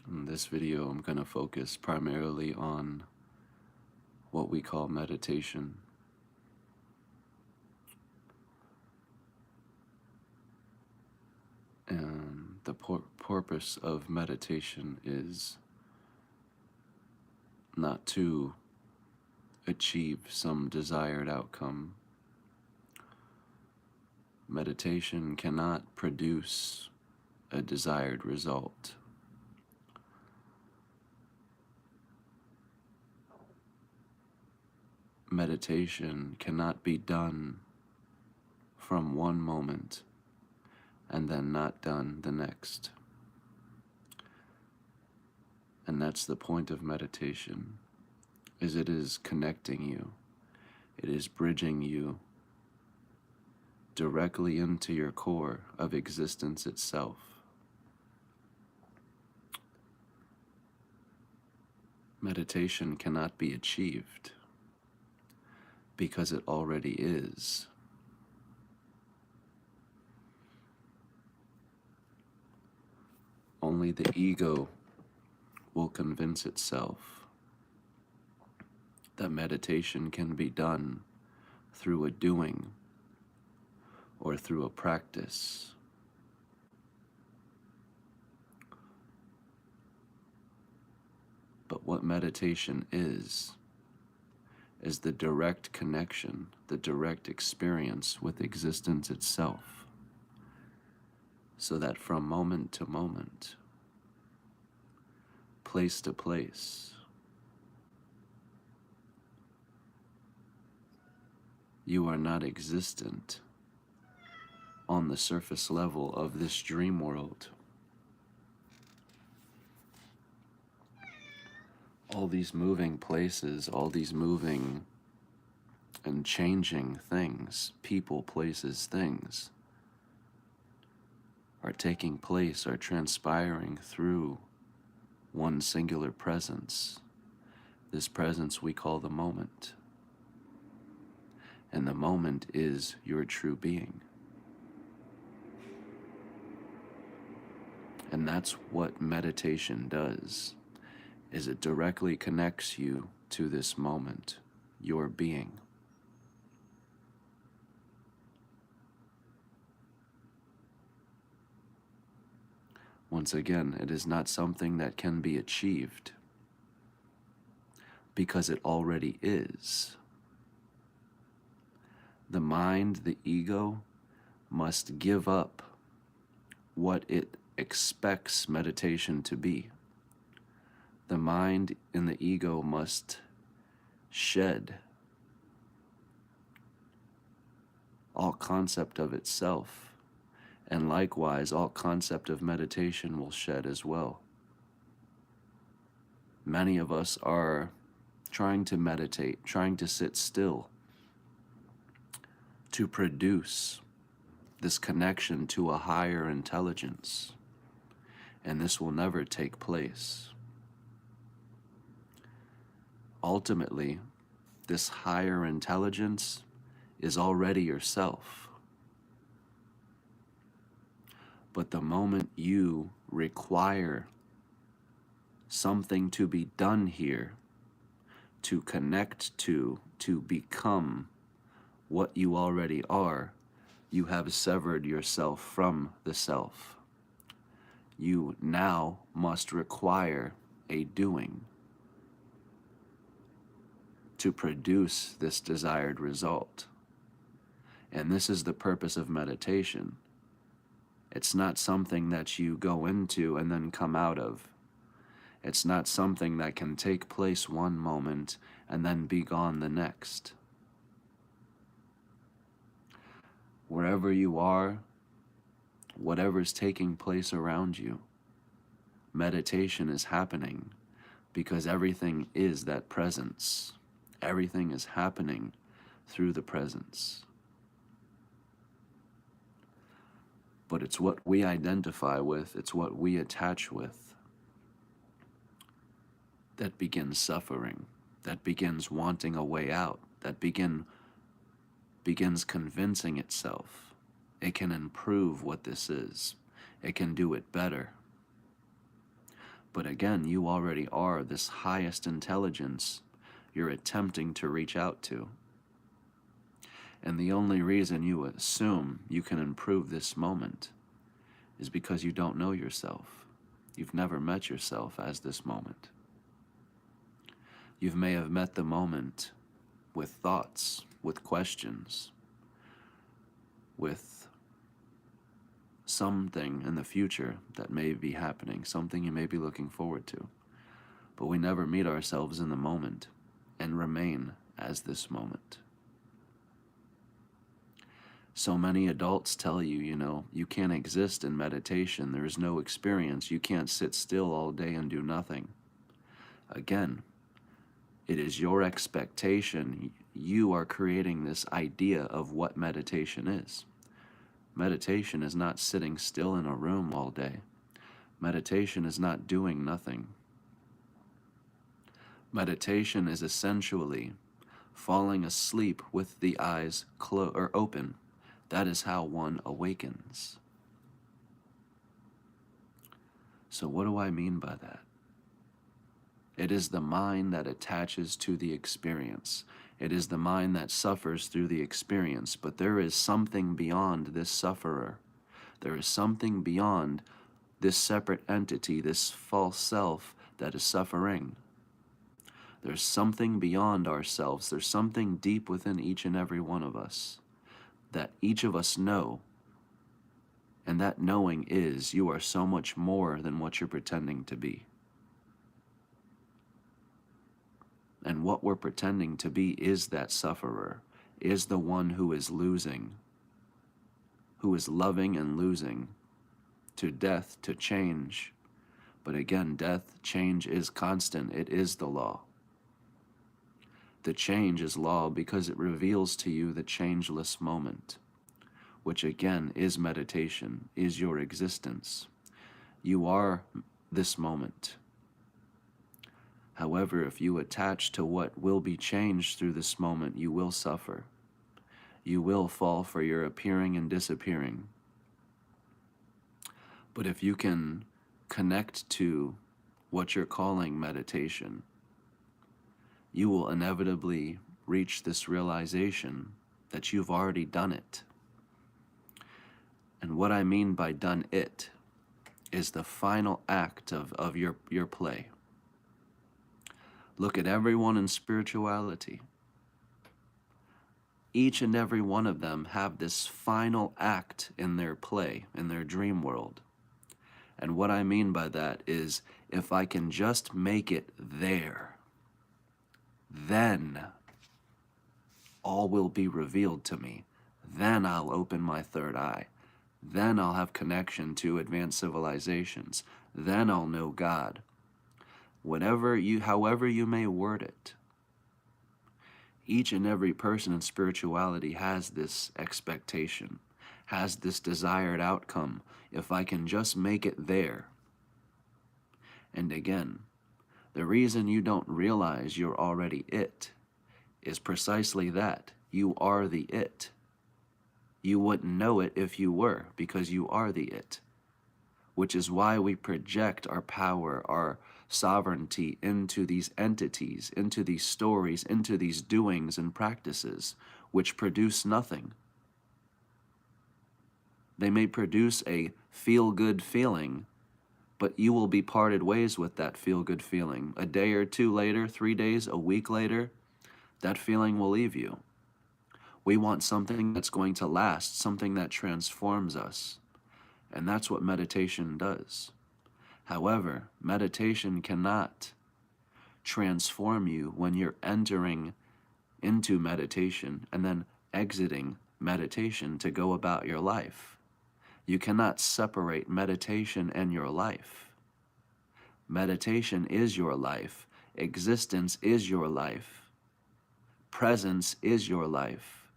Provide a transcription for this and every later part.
In this video, I'm going to focus primarily on what we call meditation. And the purpose of meditation is not to achieve some desired outcome. Meditation cannot produce a desired result. Meditation cannot be done from one moment and then not done the next. And that's the point of meditation, is it is connecting you. It is bridging you directly into your core of existence itself. Meditation cannot be achieved because it already is. Only the ego will convince itself that meditation can be done through a doing or through a practice. But what meditation is the direct connection, the direct experience with existence itself, so that from moment to moment, place to place, you are not existent on the surface level of this dream world. All these moving places, all these moving and changing things, people, places, things, are taking place, are transpiring through one singular presence. This presence we call the moment. And the moment is your true being. And that's what meditation does, is it directly connects you to this moment, your being. Once again, it is not something that can be achieved because it already is. The mind, the ego, must give up what it expects meditation to be. The mind and the ego must shed all concept of itself, and likewise all concept of meditation will shed as well. Many of us are trying to meditate, trying to sit still, to produce this connection to a higher intelligence, and this will never take place. Ultimately, this higher intelligence is already yourself. But the moment you require something to be done here, to connect to become what you already are, you have severed yourself from the self. You now must require a doing to produce this desired result. And this is the purpose of meditation. It's not something that you go into and then come out of. It's not something that can take place one moment and then be gone the next. Wherever you are, whatever's taking place around you, meditation is happening because everything is that presence. Everything is happening through the presence. But it's what we identify with, it's what we attach with, that begins suffering, that begins wanting a way out, that begins convincing itself it can improve what this is, it can do it better. But again, you already are this highest intelligence you're attempting to reach out to. And the only reason you assume you can improve this moment is because you don't know yourself. You've never met yourself as this moment. You may have met the moment with thoughts, with questions, with something in the future that may be happening, something you may be looking forward to. But we never meet ourselves in the moment and remain as this moment. So many adults tell you, you can't exist in meditation. There is no experience. You can't sit still all day and do nothing. Again, it is your expectation. You are creating this idea of what meditation is. Meditation is not sitting still in a room all day. Meditation is not doing nothing. Meditation is essentially falling asleep with the eyes open. That is how one awakens. So what do I mean by that? It is the mind that attaches to the experience. It is the mind that suffers through the experience, but there is something beyond this sufferer. There is something beyond this separate entity, this false self that is suffering. There's something beyond ourselves. There's something deep within each and every one of us that each of us know. And that knowing is you are so much more than what you're pretending to be. And what we're pretending to be is that sufferer, is the one who is losing, who is loving and losing to death, to change. But again, death, change is constant. It is the law. The change is law because it reveals to you the changeless moment, which again is meditation, is your existence. You are this moment. However, if you attach to what will be changed through this moment, you will suffer. You will fall for your appearing and disappearing. But if you can connect to what you're calling meditation, you will inevitably reach this realization that you've already done it. And what I mean by done it is the final act of your play. Look at everyone in spirituality. Each and every one of them have this final act in their play, in their dream world. And what I mean by that is, if I can just make it there, then all will be revealed to me. Then I'll open my third eye. Then I'll have connection to advanced civilizations. Then I'll know God. However you may word it, each and every person in spirituality has this expectation, has this desired outcome. If I can just make it there. And again, the reason you don't realize you're already it is precisely that. You are the it. You wouldn't know it if you were, because you are the it. Which is why we project our power, our sovereignty into these entities, into these stories, into these doings and practices, which produce nothing. They may produce a feel-good feeling, but you will be parted ways with that feel-good feeling. A day or two later, 3 days, a week later, that feeling will leave you. We want something that's going to last, something that transforms us. And that's what meditation does. However, meditation cannot transform you when you're entering into meditation and then exiting meditation to go about your life. You cannot separate meditation and your life. Meditation is your life. Existence is your life. Presence is your life.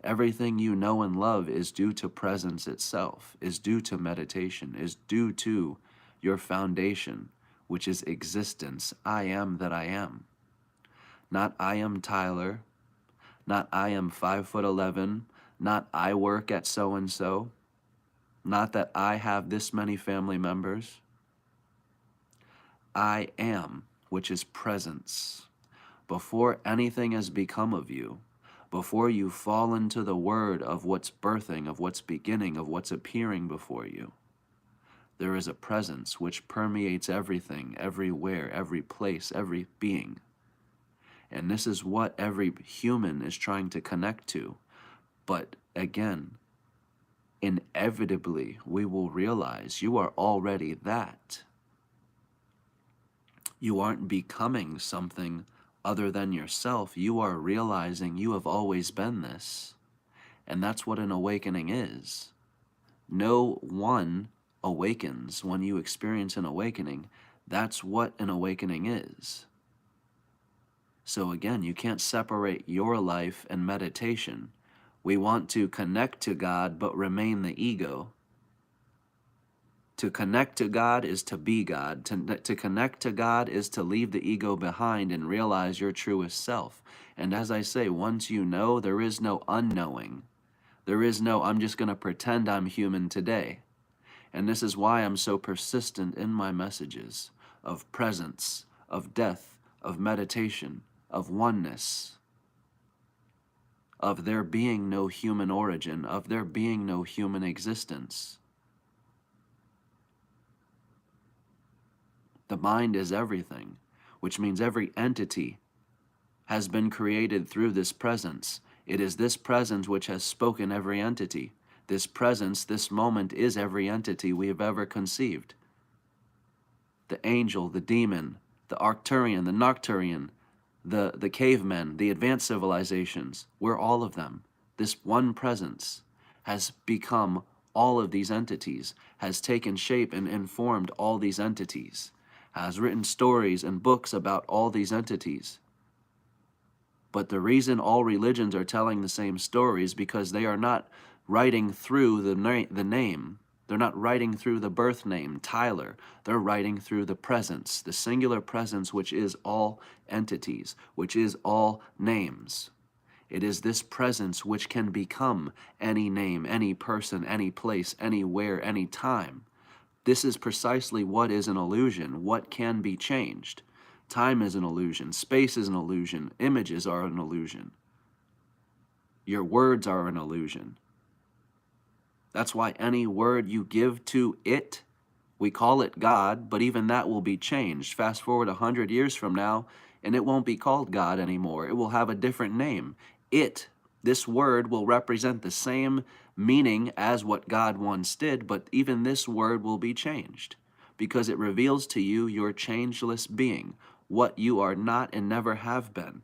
Everything you know and love is due to presence itself, is due to meditation, is due to your foundation, which is existence. I am that I am. Not I am Tyler, not I am 5'11", not I work at so-and-so, not that I have this many family members. I am, which is presence. Before anything has become of you, before you fall into the word of what's birthing, of what's beginning, of what's appearing before you, there is a presence which permeates everything, everywhere, every place, every being. And this is what every human is trying to connect to. But again, inevitably, we will realize you are already that. You aren't becoming something other than yourself. You are realizing you have always been this. And that's what an awakening is. No one awakens when you experience an awakening. That's what an awakening is. So again, you can't separate your life and meditation. We want to connect to God but remain the ego. To connect to God is to be God. To connect to God is to leave the ego behind and realize your truest self. And as I say, once you know, there is no unknowing. There is no, I'm just going to pretend I'm human today. And this is why I'm so persistent in my messages of presence, of death, of meditation, of oneness, of there being no human origin, of there being no human existence. The mind is everything, which means every entity has been created through this presence. It is this presence which has spoken every entity. This presence, this moment, is every entity we have ever conceived. The angel, the demon, the Arcturian, the Nocturian, the cavemen, the advanced civilizations, we're all of them. This one presence has become all of these entities, has taken shape and informed all these entities, has written stories and books about all these entities. But the reason all religions are telling the same story is because they are not writing through the name. They're not writing through the birth name, Tyler. They're writing through the presence, the singular presence which is all entities, which is all names. It is this presence which can become any name, any person, any place, anywhere, any time. This is precisely what is an illusion, what can be changed. Time is an illusion, space is an illusion, images are an illusion. Your words are an illusion. That's why any word you give to it, we call it God, but even that will be changed. Fast forward 100 years from now, and it won't be called God anymore. It will have a different name. It, this word, will represent the same meaning as what God once did, but even this word will be changed because it reveals to you your changeless being, what you are not and never have been.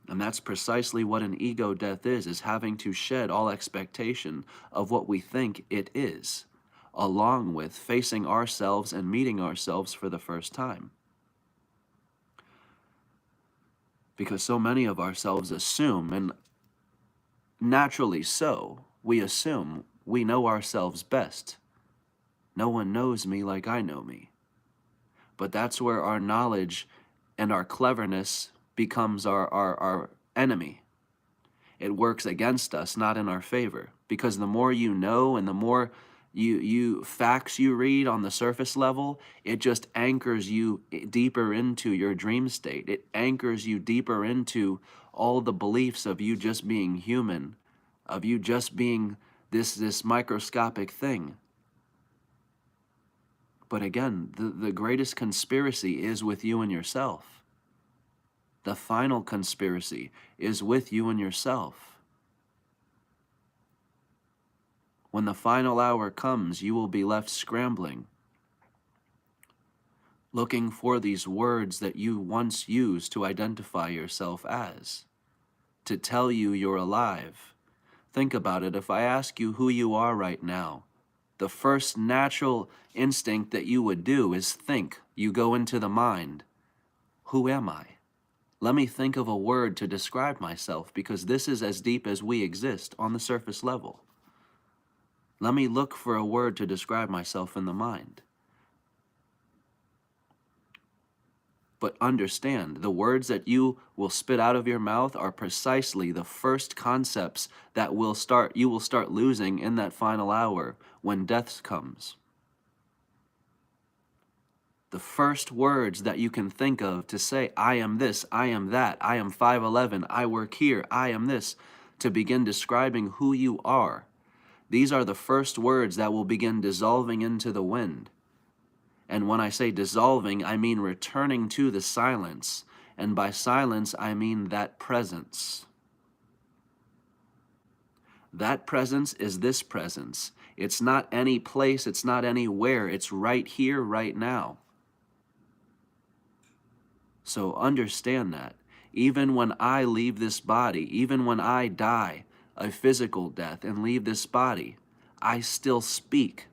And that's precisely what an ego death is having to shed all expectation of what we think it is, along with facing ourselves and meeting ourselves for the first time. Because so many of ourselves assume, and naturally so, we assume we know ourselves best. No one knows me like I know me. But that's where our knowledge and our cleverness becomes our enemy. It works against us, not in our favor. Because the more you know and the more you facts you read on the surface level, it just anchors you deeper into your dream state. It anchors you deeper into all the beliefs of you just being human, of you just being this microscopic thing. But again, the greatest conspiracy is with you and yourself. The final conspiracy is with you and yourself. When the final hour comes, you will be left scrambling, looking for these words that you once used to identify yourself as, to tell you you're alive. Think about it. If I ask you who you are right now, the first natural instinct that you would do is think. You go into the mind. Who am I? Let me think of a word to describe myself, because this is as deep as we exist on the surface level. Let me look for a word to describe myself in the mind. But understand, the words that you will spit out of your mouth are precisely the first concepts that you will start losing in that final hour when death comes. The first words that you can think of to say, I am this, I am that, I am 5'11", I work here, I am this, to begin describing who you are. These are the first words that will begin dissolving into the wind. And when I say dissolving, I mean returning to the silence. And by silence, I mean that presence. That presence is this presence. It's not any place, it's not anywhere, it's right here, right now. So understand that. Even when I leave this body, even when I die a physical death and leave this body, I still speak,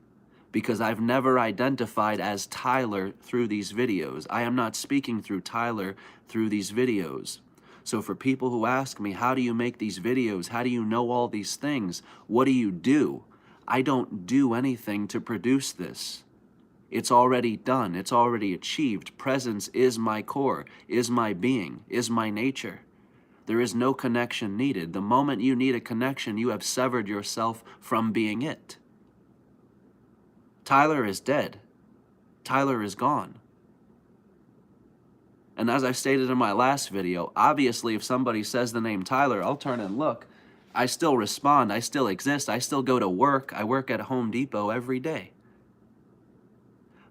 because I've never identified as Tyler through these videos. I am not speaking through Tyler through these videos. So for people who ask me, how do you make these videos? How do you know all these things? What do you do? I don't do anything to produce this. It's already done. It's already achieved. Presence is my core, is my being, is my nature. There is no connection needed. The moment you need a connection, you have severed yourself from being it. Tyler is dead. Tyler is gone. And as I stated in my last video, obviously if somebody says the name Tyler, I'll turn and look. I still respond. I still exist. I still go to work. I work at Home Depot every day.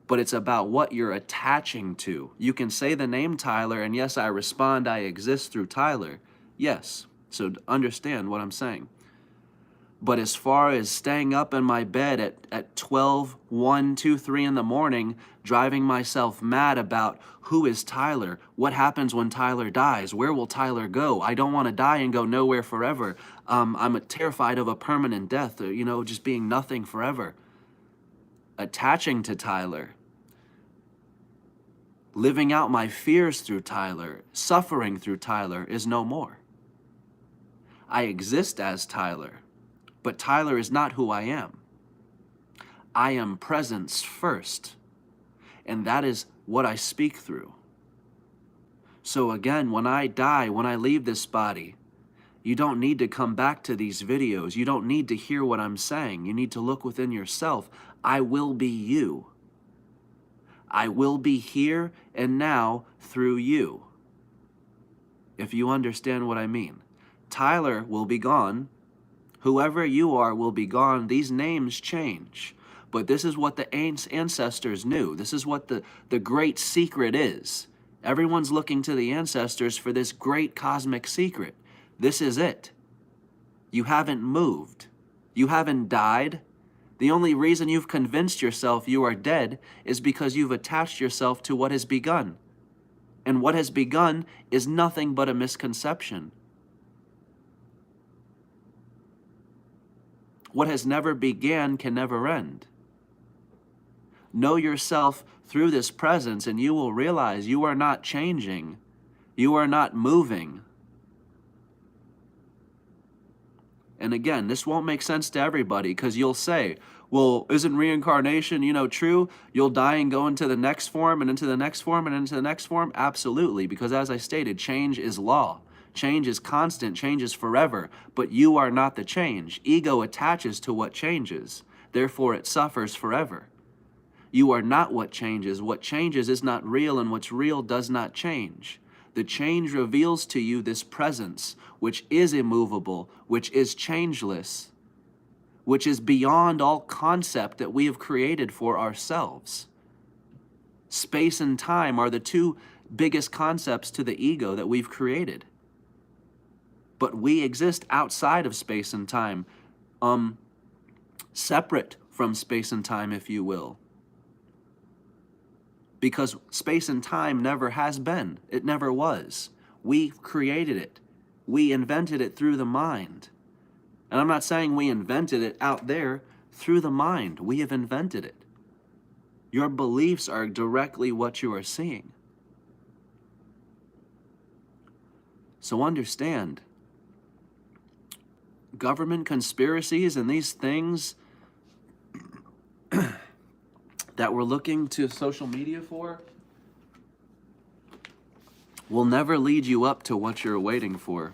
But it's about what you're attaching to. You can say the name Tyler, and yes, I respond, I exist through Tyler. Yes, so understand what I'm saying. But as far as staying up in my bed at 12, 1, 2, 3 in the morning, driving myself mad about who is Tyler, what happens when Tyler dies, where will Tyler go, I don't want to die and go nowhere forever, I'm terrified of a permanent death, or, just being nothing forever. Attaching to Tyler, living out my fears through Tyler, suffering through Tyler is no more. I exist as Tyler, but Tyler is not who I am. I am presence first, and that is what I speak through. So again, when I die, when I leave this body, you don't need to come back to these videos. You don't need to hear what I'm saying. You need to look within yourself. I will be you. I will be here and now through you. If you understand what I mean. Tyler will be gone. Whoever you are will be gone. These names change. But this is what the ancestors knew. This is what the great secret is. Everyone's looking to the ancestors for this great cosmic secret. This is it. You haven't moved. You haven't died. The only reason you've convinced yourself you are dead is because you've attached yourself to what has begun. And what has begun is nothing but a misconception. What has never began can never end. Know yourself through this presence and you will realize you are not changing. You are not moving. And again, this won't make sense to everybody because you'll say, well, isn't reincarnation, true? You'll die and go into the next form and into the next form and into the next form? Absolutely, because as I stated, change is law. Change is constant, change is forever, but you are not the change. Ego attaches to what changes, therefore it suffers forever. You are not what changes. What changes is not real, and what's real does not change. The change reveals to you this presence, which is immovable, which is changeless, which is beyond all concept that we have created for ourselves. Space and time are the two biggest concepts to the ego that we've created. But we exist outside of space and time, separate from space and time, if you will. Because space and time never has been. It never was. We created it. We invented it through the mind. And I'm not saying we invented it out there. Through the mind, we have invented it. Your beliefs are directly what you are seeing. So understand, government conspiracies and these things that we're looking to social media for will never lead you up to what you're waiting for,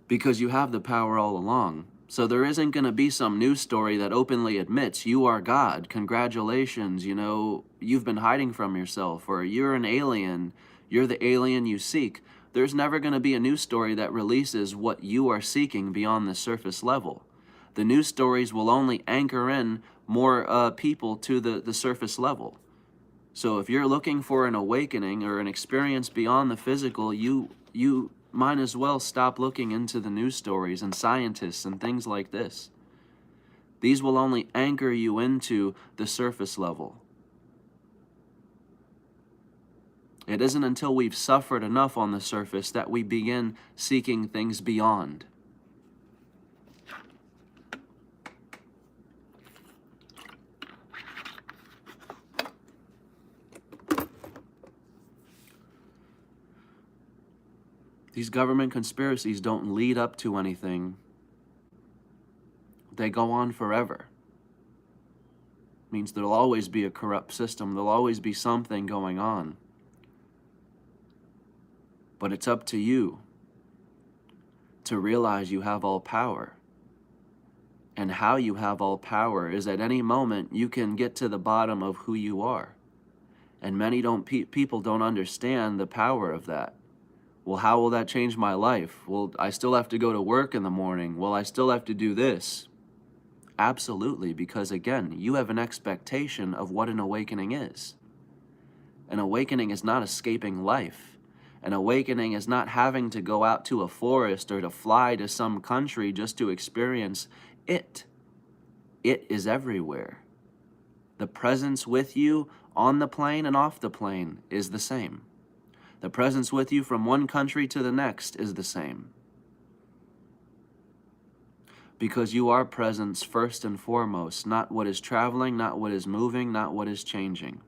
because you have the power all along. So there isn't going to be some news story that openly admits you are God. Congratulations, you know, you've been hiding from yourself, or you're an alien, you're the alien you seek. There's never going to be a news story that releases what you are seeking beyond the surface level. The news stories will only anchor in more people to the surface level. So if you're looking for an awakening or an experience beyond the physical, you might as well stop looking into the news stories and scientists and things like this. These will only anchor you into the surface level. It isn't until we've suffered enough on the surface that we begin seeking things beyond. These government conspiracies don't lead up to anything. They go on forever. It means there'll always be a corrupt system. There'll always be something going on. But it's up to you to realize you have all power. And how you have all power is at any moment you can get to the bottom of who you are. And many people don't understand the power of that. Well, how will that change my life? Well, I still have to go to work in the morning. Well, I still have to do this. Absolutely, because again, you have an expectation of what an awakening is. An awakening is not escaping life. An awakening is not having to go out to a forest or to fly to some country just to experience it. It is everywhere. The presence with you on the plane and off the plane is the same. The presence with you from one country to the next is the same. Because you are presence first and foremost, not what is traveling, not what is moving, not what is changing.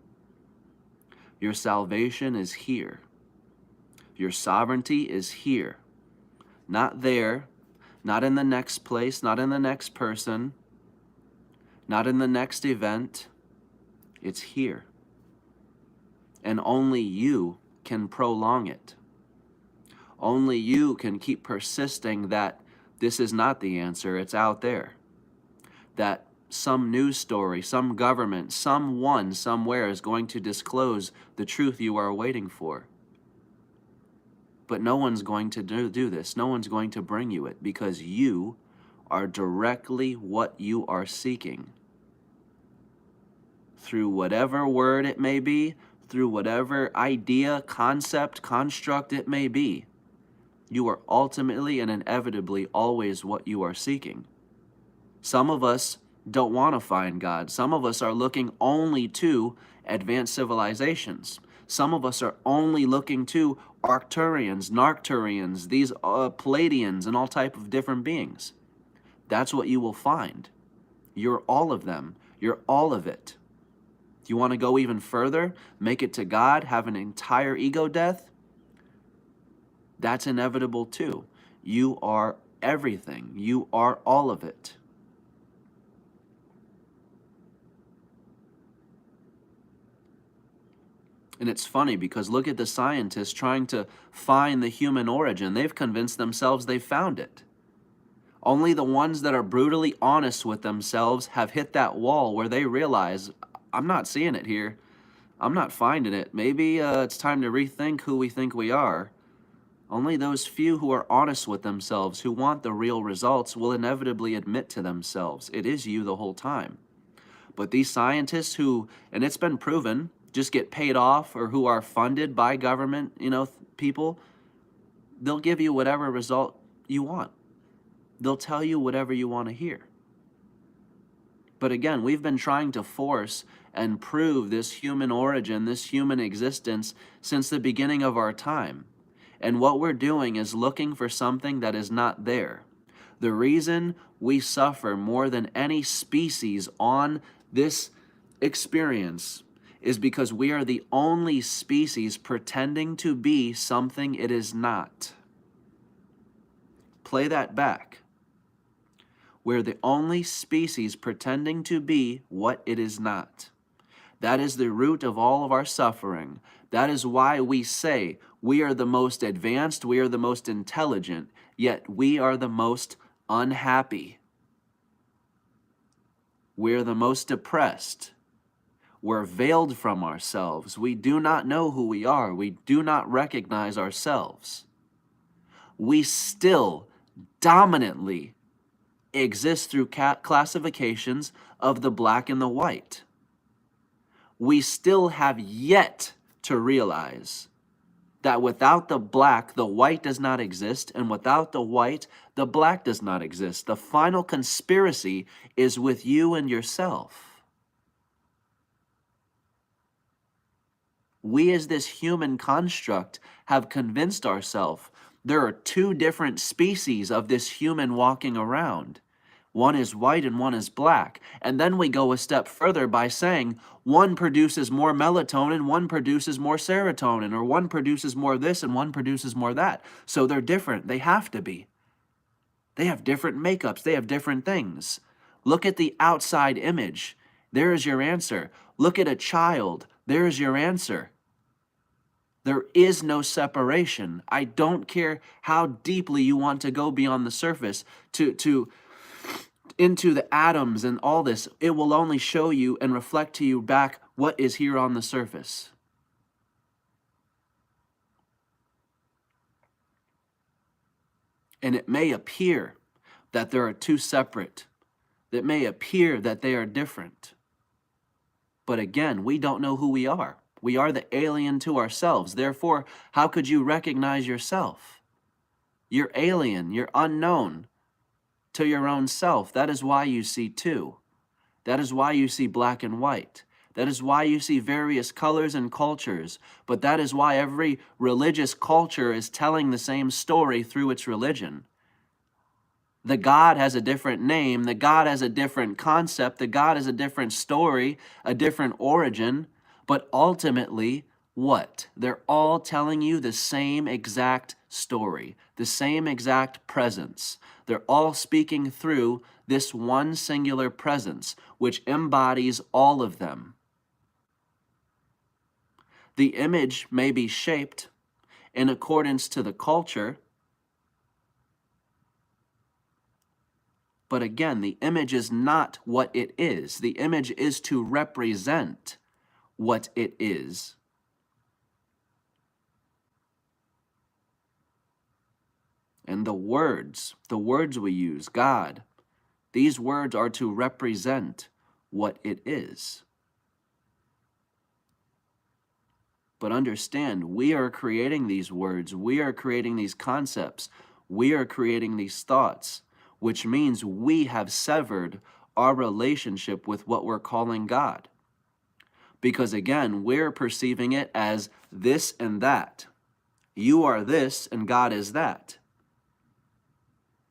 Your salvation is here. Your sovereignty is here. Not there, not in the next place, not in the next person, not in the next event. It's here. And only you can prolong it. Only you can keep persisting that this is not the answer, it's out there. That some news story, some government, someone, somewhere is going to disclose the truth you are waiting for. But no one's going to do this. No one's going to bring you it because you are directly what you are seeking. Through whatever word it may be, through whatever idea, concept, construct it may be, you are ultimately and inevitably always what you are seeking. Some of us don't want to find God. Some of us are looking only to advanced civilizations. Some of us are only looking to Arcturians, Narcturians, these Palladians, and all type of different beings. That's what you will find. You're all of them. You're all of it. Do you want to go even further? Make it to God? Have an entire ego death? That's inevitable too. You are everything. You are all of it. And it's funny because look at the scientists trying to find the human origin. They've convinced themselves they've found it. Only the ones that are brutally honest with themselves have hit that wall where they realize, I'm not seeing it here. I'm not finding it. Maybe it's time to rethink who we think we are. Only those few who are honest with themselves, who want the real results, will inevitably admit to themselves, it is you the whole time. But these scientists who, and it's been proven, just get paid off or who are funded by government, people, they'll give you whatever result you want. They'll tell you whatever you want to hear. But again, we've been trying to force and prove this human origin, this human existence since the beginning of our time. And what we're doing is looking for something that is not there. The reason we suffer more than any species on this experience is because we are the only species pretending to be something it is not. Play that back. We're the only species pretending to be what it is not. That is the root of all of our suffering. That is why we say we are the most advanced, we are the most intelligent, yet we are the most unhappy. We're the most depressed. We're veiled from ourselves. We do not know who we are. We do not recognize ourselves. We still dominantly exist through classifications of the black and the white. We still have yet to realize that without the black, the white does not exist, and without the white, the black does not exist. The final conspiracy is with you and yourself. We as this human construct have convinced ourselves there are two different species of this human walking around. One is white and one is black. And then we go a step further by saying one produces more melatonin, one produces more serotonin, or one produces more this and one produces more that. So they're different. They have to be. They have different makeups. They have different things. Look at the outside image. There is your answer. Look at a child. There is your answer. There is no separation. I don't care how deeply you want to go beyond the surface into the atoms and all this. It will only show you and reflect to you back what is here on the surface. And it may appear that there are two separate. It may appear that they are different. But again, we don't know who we are. We are the alien to ourselves. Therefore, how could you recognize yourself? You're alien. You're unknown to your own self. That is why you see two. That is why you see black and white. That is why you see various colors and cultures. But that is why every religious culture is telling the same story through its religion. The God has a different name. The God has a different concept. The God has a different story, a different origin. But ultimately, what? They're all telling you the same exact story, the same exact presence. They're all speaking through this one singular presence, which embodies all of them. The image may be shaped in accordance to the culture, but again, the image is not what it is. The image is to represent what it is. And the words we use, God, these words are to represent what it is. But understand, we are creating these words, we are creating these concepts, we are creating these thoughts, which means we have severed our relationship with what we're calling God. Because again, we're perceiving it as this and that. You are this and God is that.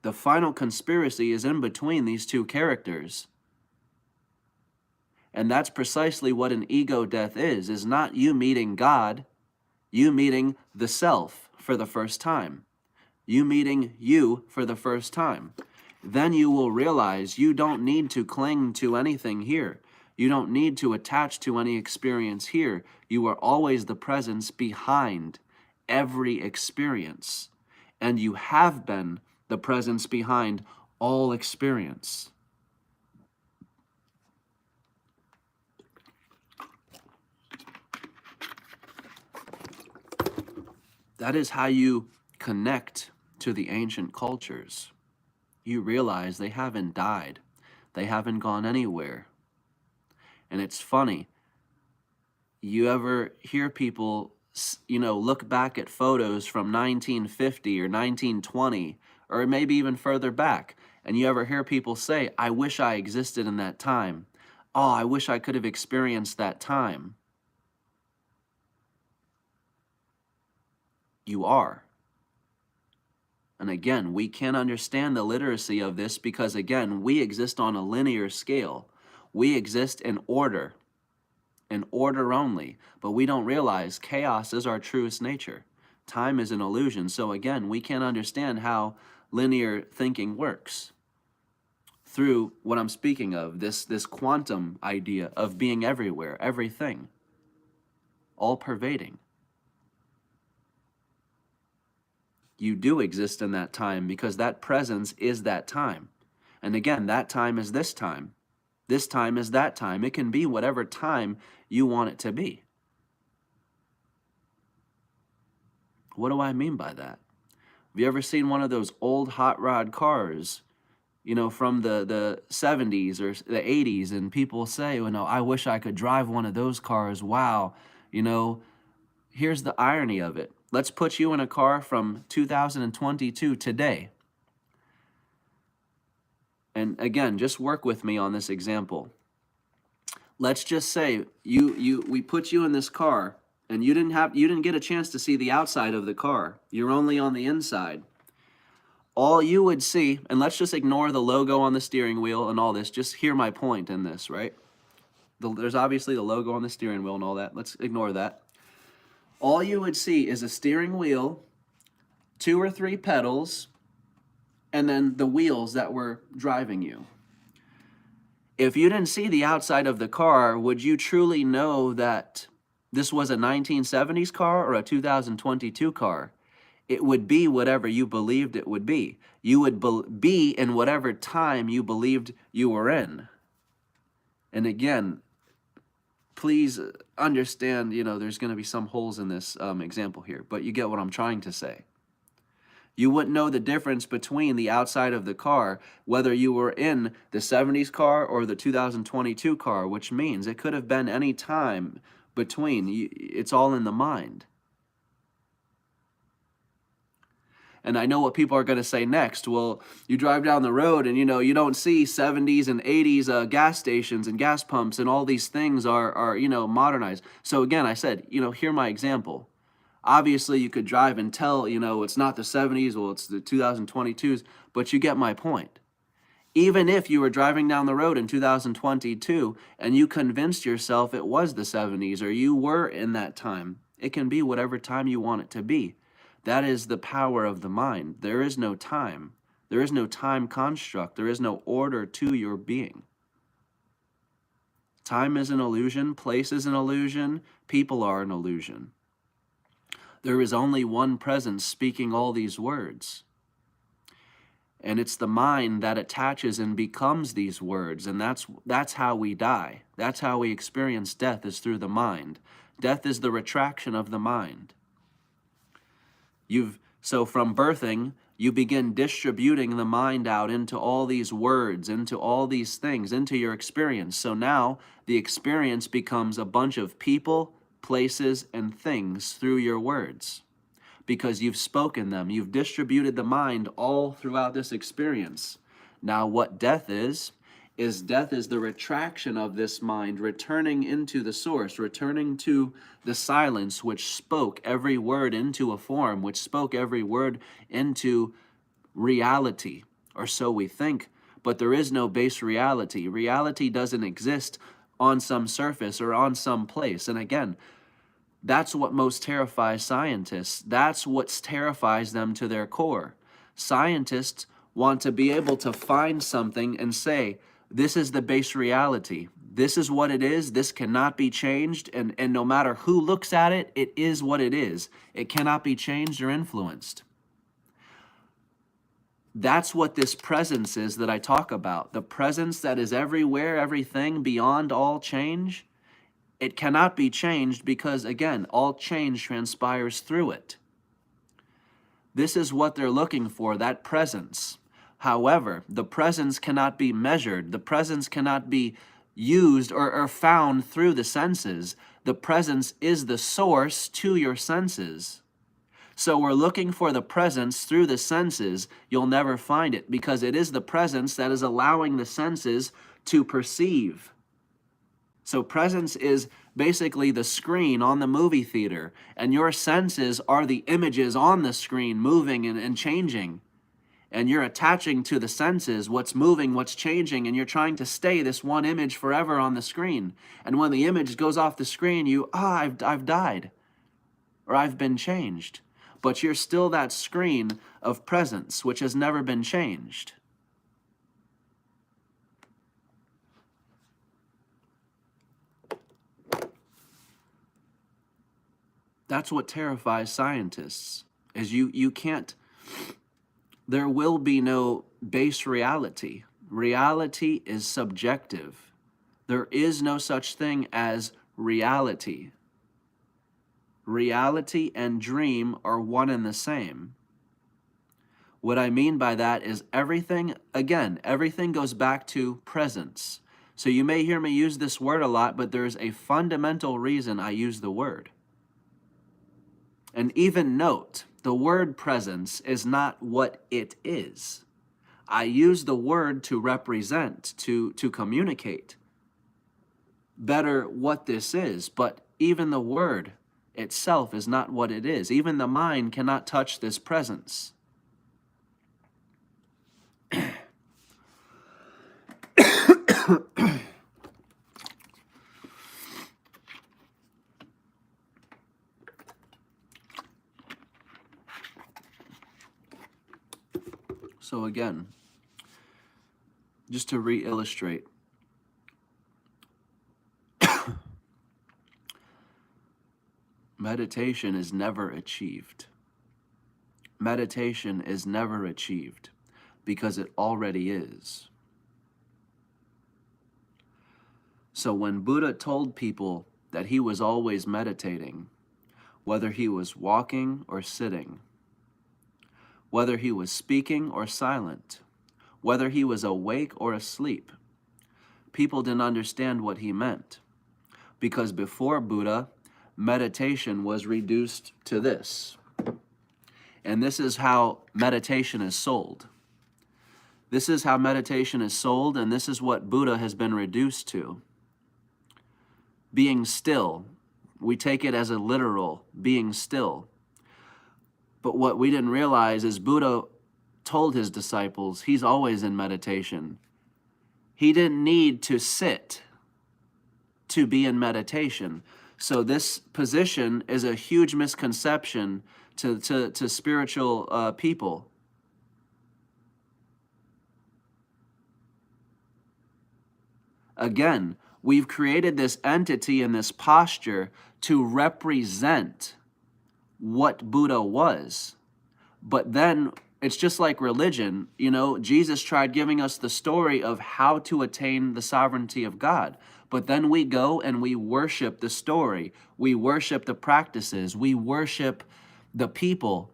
The final conspiracy is in between these two characters. And that's precisely what an ego death is not you meeting God, you meeting the self for the first time. You meeting you for the first time. Then you will realize you don't need to cling to anything here. You don't need to attach to any experience here. You are always the presence behind every experience. And you have been the presence behind all experience. That is how you connect to the ancient cultures. You realize they haven't died. They haven't gone anywhere. And it's funny, you ever hear people, look back at photos from 1950 or 1920, or maybe even further back, and you ever hear people say, I wish I existed in that time. Oh, I wish I could have experienced that time. You are. And again, we can't understand the literacy of this because, again, we exist on a linear scale. We exist in order only. But we don't realize chaos is our truest nature. Time is an illusion. So again, we can't understand how linear thinking works through what I'm speaking of, this quantum idea of being everywhere, everything, all pervading. You do exist in that time because that presence is that time. And again, that time is this time. This time is that time. It can be whatever time you want it to be. What do I mean by that? Have you ever seen one of those old hot rod cars, from the 70s or the 80s, and people say, I wish I could drive one of those cars. Wow. Here's the irony of it. Let's put you in a car from 2022 today. And again, just work with me on this example. Let's just say we put you in this car and you didn't get a chance to see the outside of the car. You're only on the inside. All you would see, and let's just ignore the logo on the steering wheel and all this, just hear my point in this, right? There's obviously the logo on the steering wheel and all that. Let's ignore that. All you would see is a steering wheel, 2 or 3 pedals, and then the wheels that were driving you. If you didn't see the outside of the car, would you truly know that this was a 1970s car or a 2022 car? It would be whatever you believed it would be. You would be in whatever time you believed you were in. And again, please understand, there's going to be some holes in this example here, but you get what I'm trying to say. You wouldn't know the difference between the outside of the car, whether you were in the 70s car or the 2022 car, which means it could have been any time between. It's all in the mind. And I know what people are going to say next. Well, you drive down the road and, you don't see 70s and 80s gas stations and gas pumps, and all these things are modernized. So again, I said, hear my example. Obviously, you could drive and tell, it's not the 70s, well, it's the 2022s, but you get my point. Even if you were driving down the road in 2022 and you convinced yourself it was the 70s or you were in that time, it can be whatever time you want it to be. That is the power of the mind. There is no time. There is no time construct. There is no order to your being. Time is an illusion. Place is an illusion. People are an illusion. There is only one presence speaking all these words. And it's the mind that attaches and becomes these words. And that's how we die. That's how we experience death, is through the mind. Death is the retraction of the mind. So from birthing, you begin distributing the mind out into all these words, into all these things, into your experience. So now the experience becomes a bunch of people, places, and things through your words, because you've spoken them. You've distributed the mind all throughout this experience. Now what death is death is the retraction of this mind, returning into the source, returning to the silence which spoke every word into a form, which spoke every word into reality, or so we think. But there is no base reality. Reality doesn't exist on some surface or on some place. And again, that's what most terrifies scientists. That's what terrifies them to their core. Scientists want to be able to find something and say, this is the base reality. This is what it is. This cannot be changed. And no matter who looks at it, it is what it is. It cannot be changed or influenced. That's what this presence is that I talk about. The presence that is everywhere, everything, beyond all change. It cannot be changed because, again, all change transpires through it. This is what they're looking for, that presence. However, the presence cannot be measured. The presence cannot be used or found through the senses. The presence is the source to your senses. So we're looking for the presence through the senses. You'll never find it because it is the presence that is allowing the senses to perceive. So presence is basically the screen on the movie theater, and your senses are the images on the screen moving and changing. And you're attaching to the senses what's moving, what's changing, and you're trying to stay this one image forever on the screen. And when the image goes off the screen, I've died, or I've been changed. But you're still that screen of presence, which has never been changed. That's what terrifies scientists, is you can't, there will be no base reality. Reality is subjective. There is no such thing as reality. Reality and dream are one and the same. What I mean by that is everything, again, everything goes back to presence. So you may hear me use this word a lot, but there's a fundamental reason I use the word. And even note, the word presence is not what it is. I use the word to represent, to communicate better what this is, but even the word itself is not what it is. Even the mind cannot touch this presence. So again, just to re-illustrate, meditation is never achieved. Meditation is never achieved because it already is. So when Buddha told people that he was always meditating, whether he was walking or sitting, whether he was speaking or silent, whether he was awake or asleep, people didn't understand what he meant. Because before Buddha, meditation was reduced to this. And this is how meditation is sold. This is how meditation is sold, and this is what Buddha has been reduced to. Being still. We take it as a literal, being still. But what we didn't realize is Buddha told his disciples he's always in meditation. He didn't need to sit to be in meditation. So this position is a huge misconception to spiritual people. Again, we've created this entity and this posture to represent what Buddha was. But then it's just like religion. You know, Jesus tried giving us the story of how to attain the sovereignty of God. But then we go and we worship the story. We worship the practices. We worship the people.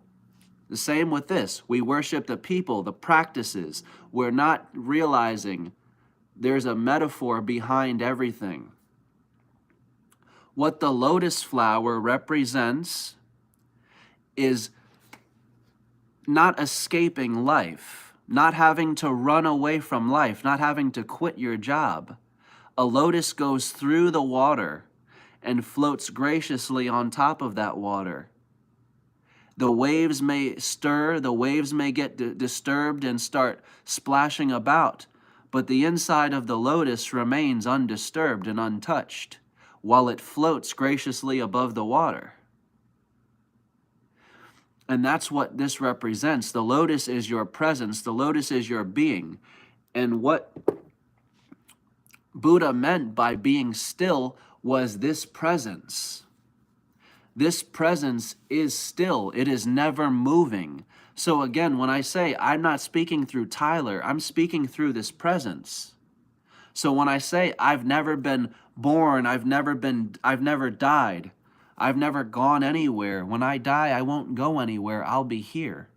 The same with this. We worship the people, the practices. We're not realizing there's a metaphor behind everything. What the lotus flower represents is not escaping life, not having to run away from life, not having to quit your job. A lotus goes through the water and floats graciously on top of that water. The waves may stir, the waves may get disturbed and start splashing about, but the inside of the lotus remains undisturbed and untouched, while it floats graciously above the water. And that's what this represents. The lotus is your presence. The lotus is your being. And what Buddha meant by being still was this presence. This presence is still. It is never moving. So again, when I say I'm not speaking through Tyler, I'm speaking through this presence. So when I say I've never been born, I've never died, I've never gone anywhere. When I die, I won't go anywhere. I'll be here.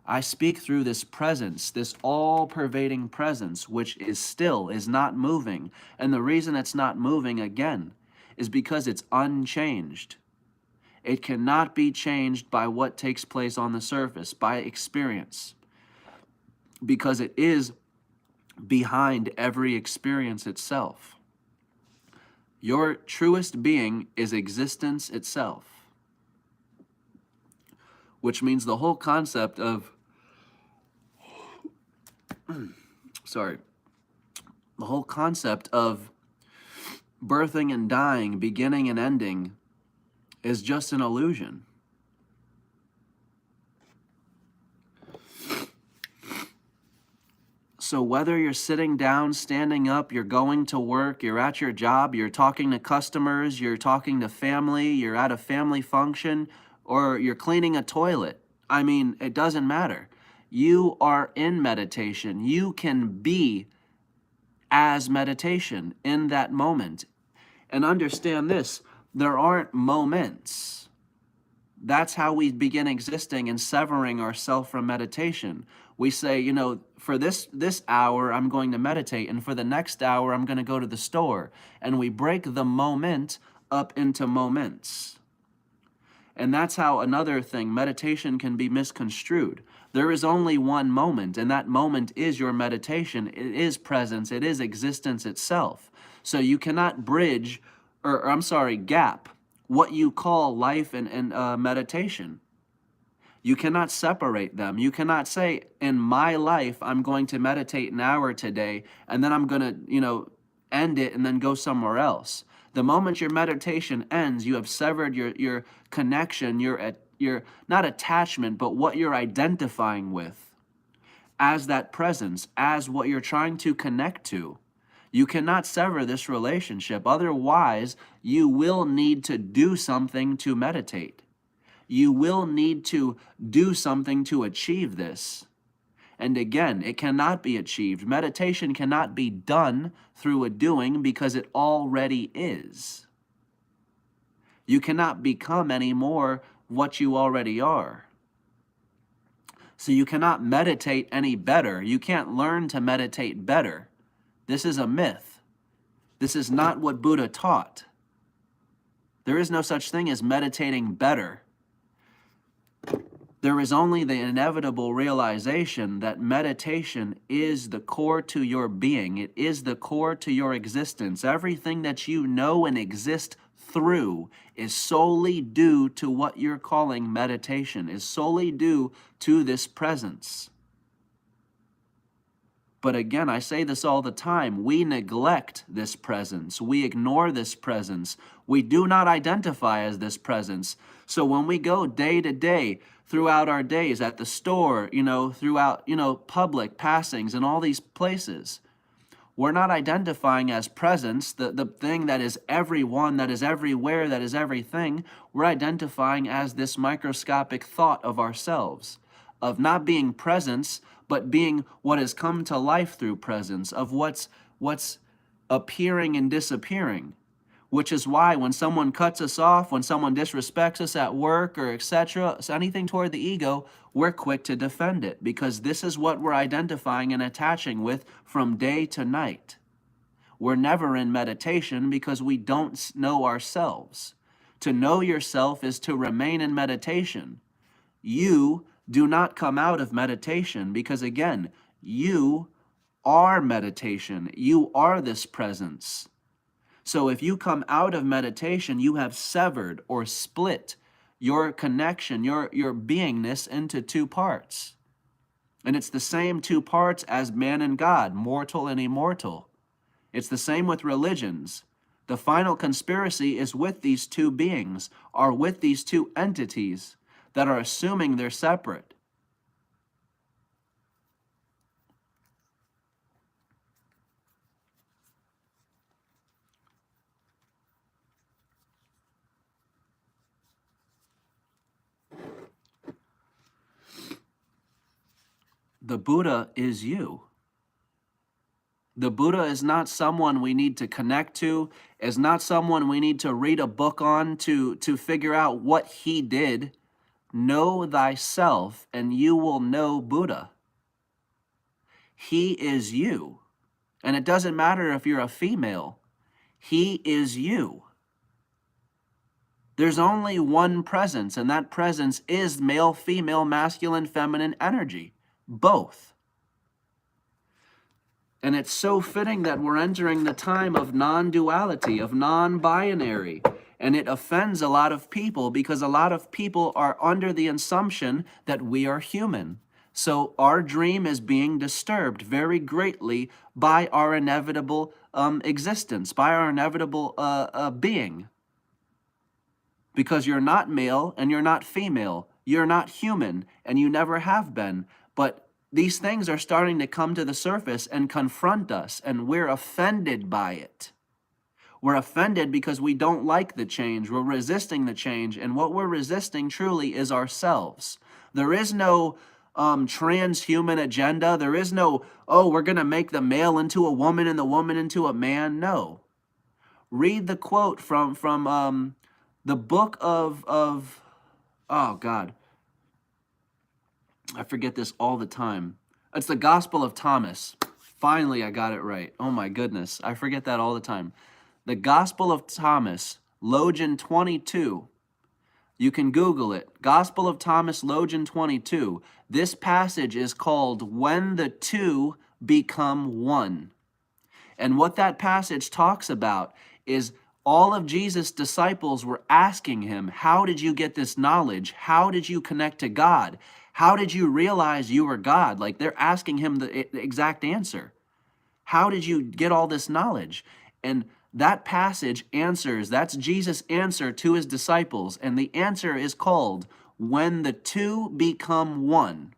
I speak through this presence, this all-pervading presence, which is still, is not moving. And the reason it's not moving, again, is because it's unchanged. It cannot be changed by what takes place on the surface, by experience, because it is behind every experience itself. Your truest being is existence itself, which means the whole concept of, the whole concept of birthing and dying, beginning and ending, is just an illusion. So whether you're sitting down, standing up, you're going to work, you're at your job, you're talking to customers, you're talking to family, you're at a family function, or you're cleaning a toilet, I mean, it doesn't matter. You are in meditation. You can be as meditation in that moment. And understand this, there aren't moments. That's how we begin existing and severing ourselves from meditation. We say, you know, for this hour, I'm going to meditate, and for the next hour, I'm going to go to the store. And we break the moment up into moments. And that's how another thing, meditation can be misconstrued. There is only one moment, and that moment is your meditation. It is presence. It is existence itself. So you cannot bridge, or I'm sorry, gap what you call life and meditation. You cannot separate them. You cannot say, in my life, I'm going to meditate an hour today, and then I'm going to, end it and then go somewhere else. The moment your meditation ends, you have severed your connection, your not attachment, but what you're identifying with as that presence, as what you're trying to connect to. You cannot sever this relationship. Otherwise, you will need to do something to meditate. You will need to do something to achieve this. And again, it cannot be achieved. Meditation cannot be done through a doing because it already is. You cannot become any more what you already are. So you cannot meditate any better. You can't learn to meditate better. This is a myth. This is not what Buddha taught. There is no such thing as meditating better. There is only the inevitable realization that meditation is the core to your being. It is the core to your existence. Everything that you know and exist through is solely due to what you're calling meditation, is solely due to this presence. But again, I say this all the time, we neglect this presence. We ignore this presence. We do not identify as this presence. So when we go day to day, throughout our days, at the store, throughout, public passings and all these places, we're not identifying as presence, the thing that is everyone, that is everywhere, that is everything. We're identifying as this microscopic thought of ourselves, of not being presence, but being what has come to life through presence, of what's appearing and disappearing. Which is why when someone cuts us off, when someone disrespects us at work or etc., anything toward the ego, we're quick to defend it because this is what we're identifying and attaching with from day to night. We're never in meditation because we don't know ourselves. To know yourself is to remain in meditation. You do not come out of meditation because, again, you are meditation. You are this presence. So if you come out of meditation, you have severed or split your connection, your beingness into two parts. And it's the same two parts as man and God, mortal and immortal. It's the same with religions. The final conspiracy is with these two beings, or with these two entities that are assuming they're separate. The Buddha is you. The Buddha is not someone we need to connect to, is not someone we need to read a book on to figure out what he did. Know thyself, and you will know Buddha. He is you. And it doesn't matter if you're a female. He is you. There's only one presence, and that presence is male, female, masculine, feminine energy. Both. And it's so fitting that we're entering the time of non-duality, of non-binary. And it offends a lot of people because a lot of people are under the assumption that we are human. So our dream is being disturbed very greatly by our inevitable existence, by our inevitable being. Because you're not male and you're not female. You're not human and you never have been. But these things are starting to come to the surface and confront us, and we're offended by it. We're offended because we don't like the change. We're resisting the change, and what we're resisting truly is ourselves. There is no transhuman agenda. There is no, oh, we're going to make the male into a woman and the woman into a man. No. Read the quote from the book of oh God, I forget this all the time. It's the Gospel of Thomas. Finally, I got it right. Oh my goodness, I forget that all the time. The Gospel of Thomas, Logan 22. You can Google it. Gospel of Thomas, Logan 22. This passage is called When the Two Become One. And what that passage talks about is all of Jesus' disciples were asking him, how did you get this knowledge? How did you connect to God? How did you realize you were God? Like they're asking him the exact answer. How did you get all this knowledge? And that passage answers, that's Jesus' answer to his disciples. And the answer is called, When the Two Become One.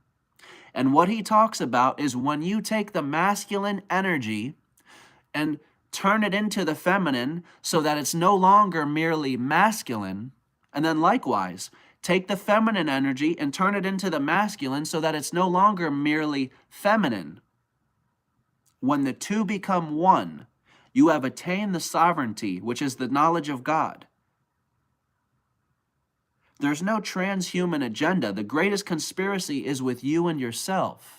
And what he talks about is when you take the masculine energy and turn it into the feminine so that it's no longer merely masculine, and then likewise, take the feminine energy and turn it into the masculine so that it's no longer merely feminine. When the two become one, you have attained the sovereignty, which is the knowledge of God. There's no transhuman agenda. The greatest conspiracy is with you and yourself.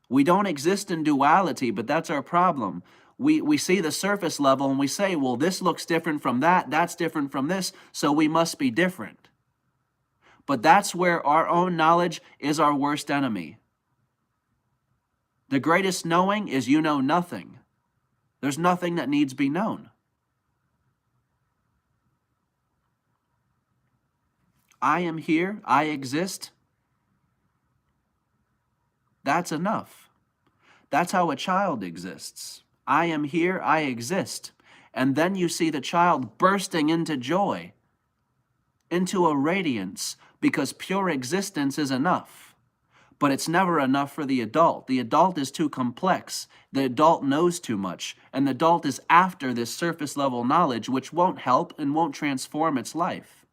We don't exist in duality, but that's our problem. We see the surface level and we say, well, this looks different from that, that's different from this, so we must be different. But that's where our own knowledge is our worst enemy. The greatest knowing is you know nothing. There's nothing that needs be known. I am here, I exist. That's enough. That's how a child exists. I am here, I exist. And then you see the child bursting into joy, into a radiance, because pure existence is enough. But it's never enough for the adult. The adult is too complex. The adult knows too much. And the adult is after this surface level knowledge, which won't help and won't transform its life.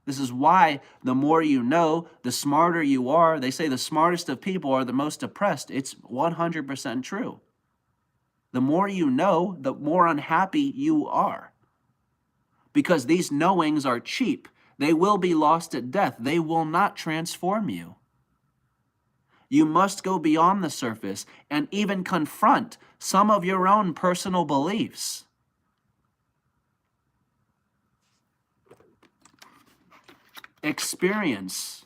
This is why the more you know, the smarter you are. They say the smartest of people are the most depressed. It's 100% true. The more you know, the more unhappy you are. Because these knowings are cheap. They will be lost at death. They will not transform you. You must go beyond the surface and even confront some of your own personal beliefs. Experience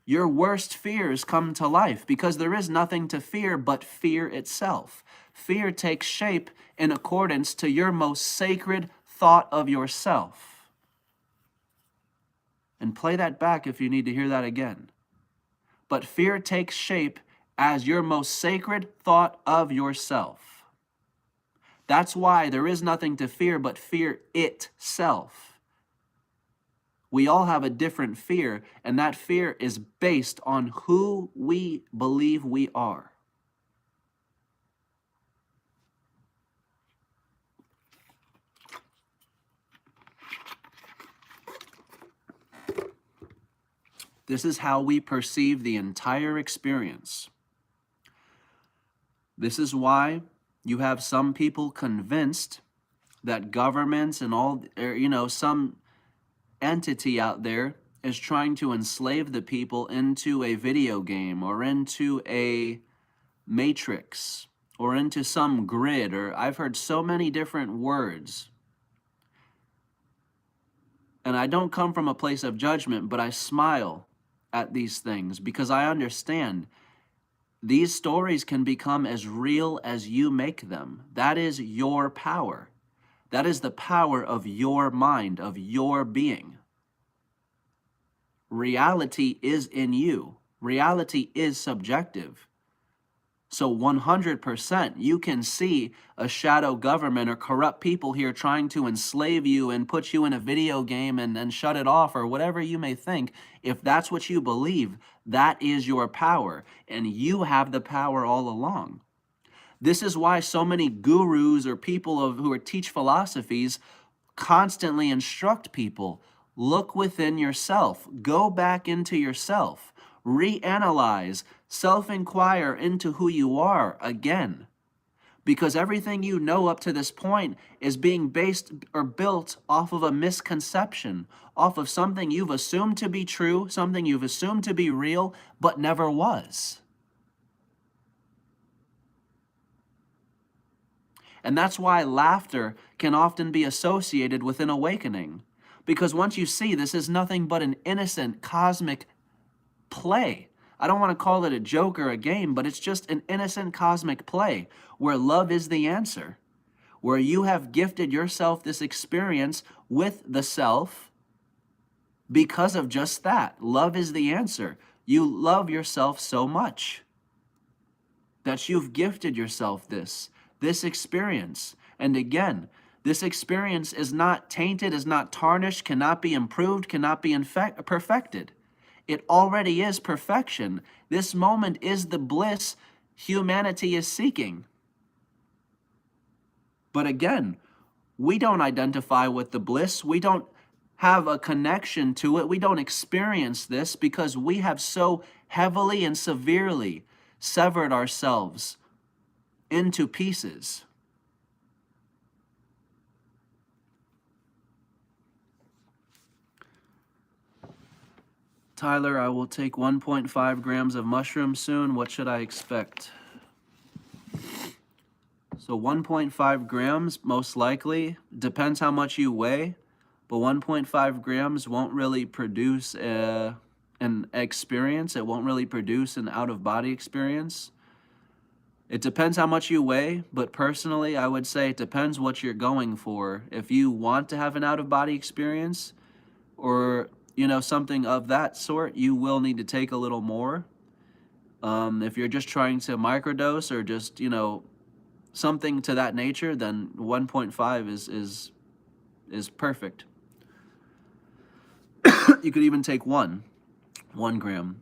your worst fears come to life, because there is nothing to fear but fear itself. Fear takes shape in accordance to your most sacred thought of yourself. And play that back if you need to hear that again. But fear takes shape as your most sacred thought of yourself. That's why there is nothing to fear but fear itself. We all have a different fear, and that fear is based on who we believe we are. This is how we perceive the entire experience. This is why you have some people convinced that governments and all, some entity out there is trying to enslave the people into a video game or into a matrix or into some grid, or I've heard so many different words. And I don't come from a place of judgment, but I smile at these things because I understand these stories can become as real as you make them. That is your power. That is the power of your mind, of your being. Reality is in you. Reality is subjective. So 100% you can see a shadow government or corrupt people here trying to enslave you and put you in a video game and shut it off or whatever you may think. If that's what you believe, that is your power, and you have the power all along. This is why so many gurus or people who teach philosophies constantly instruct people, Look within yourself. Go back into yourself. Reanalyze, self-inquire into who you are again. Because everything you know up to this point is being based or built off of a misconception, off of something you've assumed to be true, something you've assumed to be real, but never was. And that's why laughter can often be associated with an awakening. Because once you see this is nothing but an innocent cosmic play. I don't want to call it a joke or a game, but it's just an innocent cosmic play where love is the answer, where you have gifted yourself this experience with the self because of just that. Love is the answer. You love yourself so much that you've gifted yourself this experience. And again, this experience is not tainted, is not tarnished, cannot be improved, cannot be perfected. It already is perfection. This moment is the bliss humanity is seeking. But again, we don't identify with the bliss. We don't have a connection to it. We don't experience this because we have so heavily and severely severed ourselves into pieces. Tyler, I will take 1.5 grams of mushrooms soon. What should I expect? So 1.5 grams, most likely, depends how much you weigh, but 1.5 grams won't really produce an experience. It won't really produce an out-of-body experience. It depends how much you weigh, but personally, I would say it depends what you're going for. If you want to have an out-of-body experience, or something of that sort, you will need to take a little more. If you're just trying to microdose or just something to that nature, then 1.5 is perfect. You could even take 1 gram,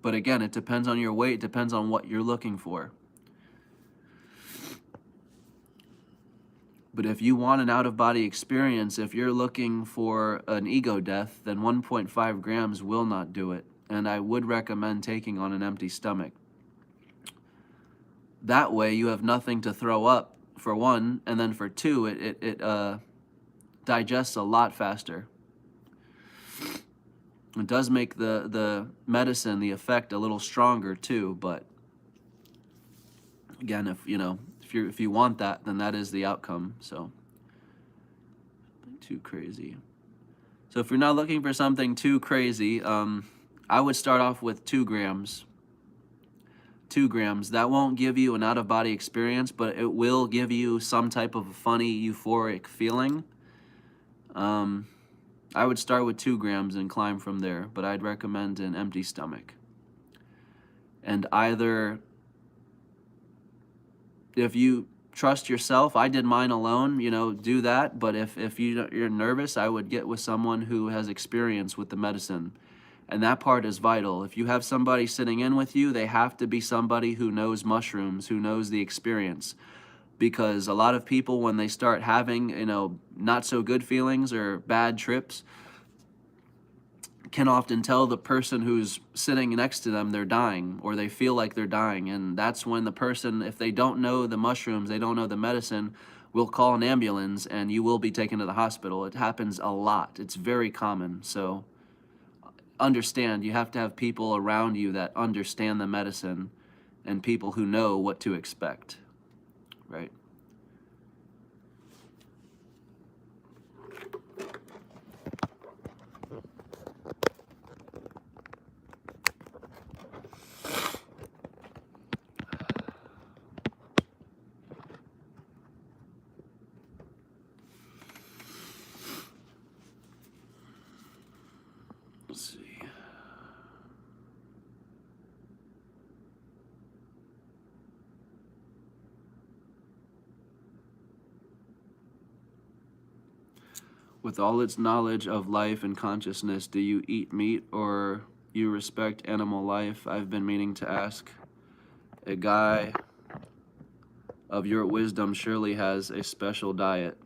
but again, it depends on your weight. It depends on what you're looking for. But if you want an out-of-body experience, if you're looking for an ego death, then 1.5 grams will not do it. And I would recommend taking on an empty stomach. That way you have nothing to throw up, for one, and then for two, it digests a lot faster. It does make the medicine, the effect, a little stronger too, but again, if you want that, then that is the outcome. So too crazy. So if you're not looking for something too crazy, I would start off with 2 grams. 2 grams. That won't give you an out-of-body experience, but it will give you some type of funny, euphoric feeling. I would start with 2 grams and climb from there, but I'd recommend an empty stomach. And either, if you trust yourself, I did mine alone, do that. But if you're nervous, I would get with someone who has experience with the medicine. And that part is vital. If you have somebody sitting in with you, they have to be somebody who knows mushrooms, who knows the experience. Because a lot of people, when they start having, not so good feelings or bad trips, can often tell the person who's sitting next to them they're dying, or they feel like they're dying. And that's when the person, if they don't know the mushrooms, they don't know the medicine, will call an ambulance and you will be taken to the hospital. It happens a lot. It's very common. So understand, you have to have people around you that understand the medicine and people who know what to expect, right? Let's see. With all its knowledge of life and consciousness, do you eat meat or you respect animal life? I've been meaning to ask. A guy of your wisdom surely has a special diet.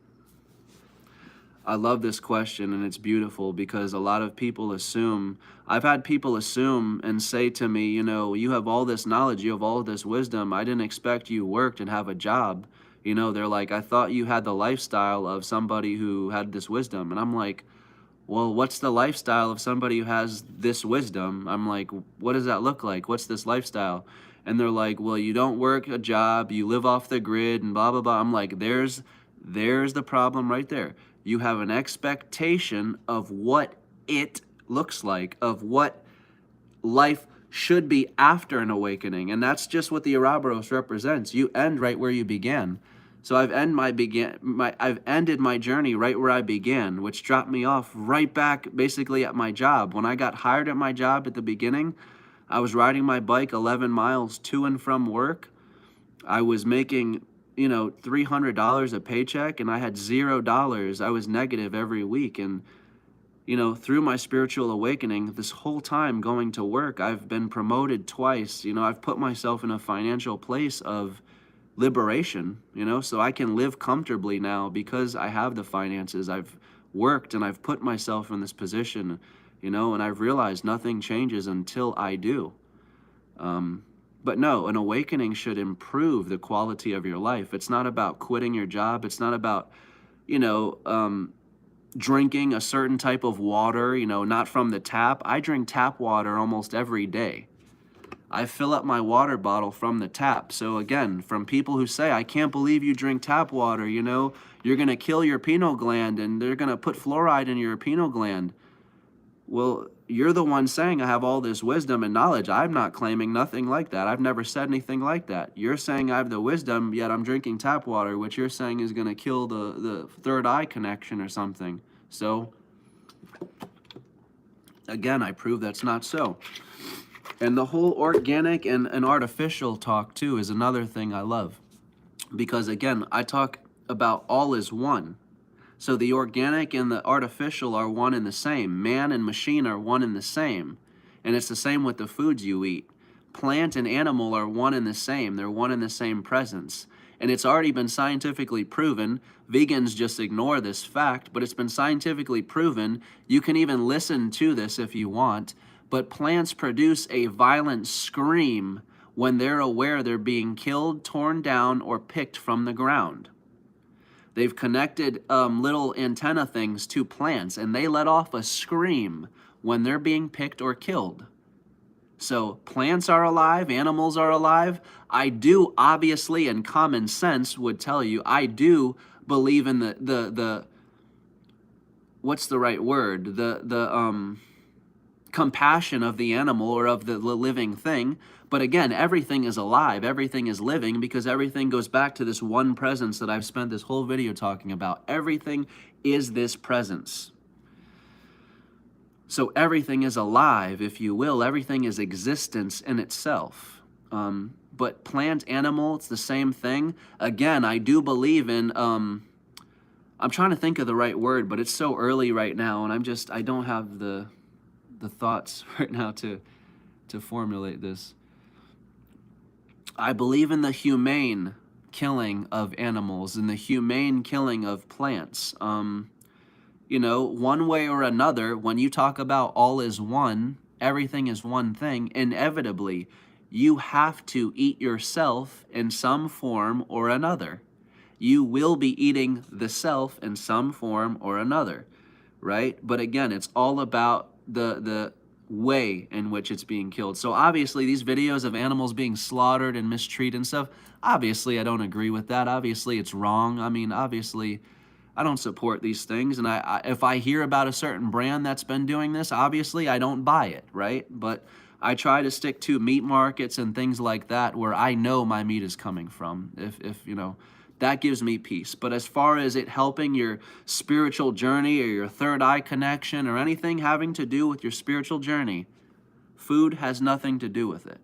I love this question, and it's beautiful because a lot of people assume, I've had people assume and say to me, you know, you have all this knowledge, you have all this wisdom. I didn't expect you worked and have a job. You know, they're like, I thought you had the lifestyle of somebody who had this wisdom. And I'm like, well, what's the lifestyle of somebody who has this wisdom? I'm like, what does that look like? What's this lifestyle? And they're like, well, you don't work a job, you live off the grid and blah, blah, blah. I'm like, there's the problem right there. You have an expectation of what it looks like, of what life should be after an awakening. And that's just what the Ouroboros represents. You end right where you began. So I've ended my journey right where I began, which dropped me off right back basically at my job. When I got hired at my job at the beginning, I was riding my bike 11 miles to and from work. I was making, you know, $300 a paycheck, and I had $0. I was negative every week. And you know, through my spiritual awakening, this whole time going to work, I've been promoted twice. You know, I've put myself in a financial place of liberation, you know, so I can live comfortably now because I have the finances. I've worked and I've put myself in this position, you know, and I've realized nothing changes until I do. But no, an awakening should improve the quality of your life. It's not about quitting your job. It's not about, you know, drinking a certain type of water, you know, not from the tap. I drink tap water almost every day. I fill up my water bottle from the tap. So again, from people who say, I can't believe you drink tap water, you know, you're going to kill your pineal gland and they're going to put fluoride in your pineal gland. Well, you're the one saying I have all this wisdom and knowledge. I'm not claiming nothing like that. I've never said anything like that. You're saying I have the wisdom, yet I'm drinking tap water, which you're saying is going to kill the third eye connection or something. So, again, I prove that's not so. And the whole organic and artificial talk, too, is another thing I love. Because, again, I talk about all is one. So the organic and the artificial are one and the same. Man and machine are one and the same. And it's the same with the foods you eat. Plant and animal are one and the same. They're one and the same presence. And it's already been scientifically proven. Vegans just ignore this fact, but it's been scientifically proven. You can even listen to this if you want. But plants produce a violent scream when they're aware they're being killed, torn down, or picked from the ground. They've connected little antenna things to plants, and they let off a scream when they're being picked or killed. So plants are alive, animals are alive. I do, obviously, and common sense would tell you, I do believe in the what's the right word? The compassion of the animal or of the living thing. But again, everything is alive, everything is living, because everything goes back to this one presence that I've spent this whole video talking about. Everything is this presence. So everything is alive, if you will. Everything is existence in itself. But plant, animal, it's the same thing. Again, I do believe in, I'm trying to think of the right word, but it's so early right now, and I don't have the thoughts right now to formulate this. I believe in the humane killing of animals and the humane killing of plants. You know, one way or another, when you talk about all is one, everything is one thing, inevitably, you have to eat yourself in some form or another. You will be eating the self in some form or another, right? But again, it's all about the way in which it's being killed. So obviously these videos of animals being slaughtered and mistreated and stuff, obviously I don't agree with that. Obviously it's wrong. I mean, obviously I don't support these things. And if I hear about a certain brand that's been doing this, obviously I don't buy it, right? But I try to stick to meat markets and things like that where I know my meat is coming from. If you know, that gives me peace. But as far as it helping your spiritual journey or your third eye connection or anything having to do with your spiritual journey, food has nothing to do with it.